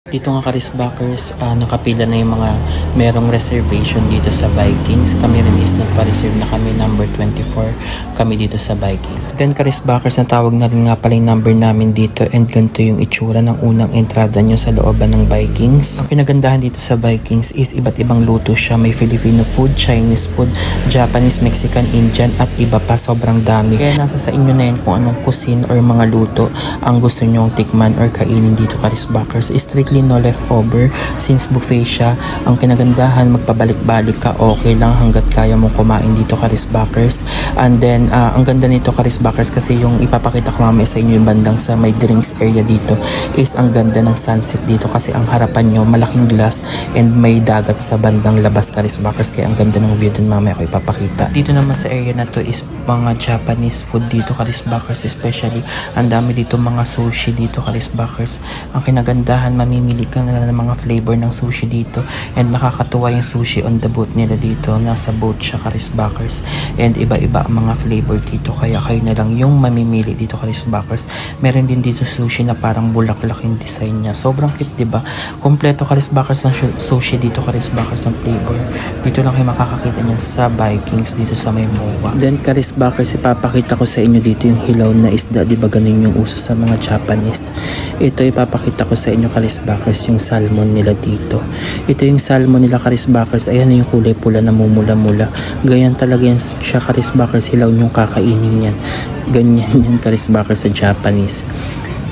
Dito nga Karisbakers, nakapila na yung mga merong reservation dito sa Vikings. Kami rin is nagpa-reserve na kami, number 24 kami dito sa Vikings. Then Karisbakers, natawag na rin nga pala yung number namin dito and ganito yung itsura ng unang entrada nyo sa looban ng Vikings. Ang kinagandahan dito sa Vikings is iba't ibang luto siya. May Filipino food, Chinese food, Japanese, Mexican, Indian at iba pa, sobrang dami. Kaya nasa sa inyo na yan kung anong cuisine or mga luto ang gusto nyong tikman or kainin dito Karisbakers. Strictly no leftover since buffet siya. Ang kinagandahan, magpabalik-balik ka, okay lang hanggat kaya mong kumain dito Karisbakers. And then ang ganda nito Karisbakers kasi yung ipapakita ko mamaya sa inyo yung bandang sa may drinks area dito is ang ganda ng sunset dito kasi ang harapan nyo malaking glass and may dagat sa bandang labas Karisbakers, kaya ang ganda ng view dun mamaya ko ipapakita. Dito naman sa area na to is mga Japanese food dito Karisbakers, especially ang dami dito mga sushi dito Karisbakers. Ang kinagandahan, mamimili ka na ng mga flavor ng sushi dito and nakakatuwa yung sushi on the boat nila dito. Nasa boat siya Karisbakers and iba-iba ang mga flavor dito, kaya kayo na lang yung mamimili dito Karisbakers. Meron din dito sushi na parang bulaklak yung design niya, sobrang cute, diba? Kompleto Karisbakers ng sushi dito Karisbakers ng flavor. Dito lang kayo makakakita niyan sa Vikings dito sa may MOA. Then Karisbakers, ipapakita ko sa inyo dito yung hilaw na isda, diba ganun yung uso sa mga Japanese. Ito ipapakita ko sa inyo Karisbakers, yung salmon nila dito. Ito yung salmon nila Karisbakers, ayan yung kulay pula na mumula-mula. Ganyan talaga yan siya Karisbakers, hilaw yung kakainin yan. Ganyan yan Karisbakers sa Japanese.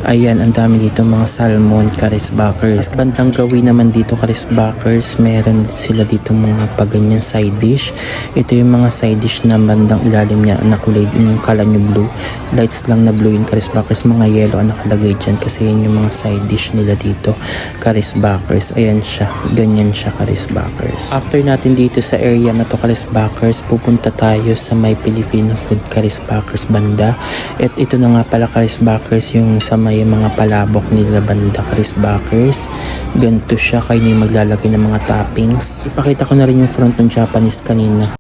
Ayan, ang dami dito mga salmon Karisbakers. Bandang gawin naman dito Karisbakers, meron sila dito mga paganyan side dish. Ito yung mga side dish na bandang ilalim niya na kulay din yung kala nyo blue. Lights lang na blue yun Karisbakers, mga yellow ang nakalagay dyan kasi yan yung mga side dish nila dito Karisbakers. Ayan siya, ganyan siya Karisbakers. After natin dito sa area na to Karisbakers, pupunta tayo sa may Filipino food Karisbakers banda. At ito na nga pala Karisbakers yung sa may mga palabok nila banda Karisbakers. Ganito siya, kayo na yung maglalagay ng mga toppings. Ipakita ko na rin yung front ng Japanese kanina.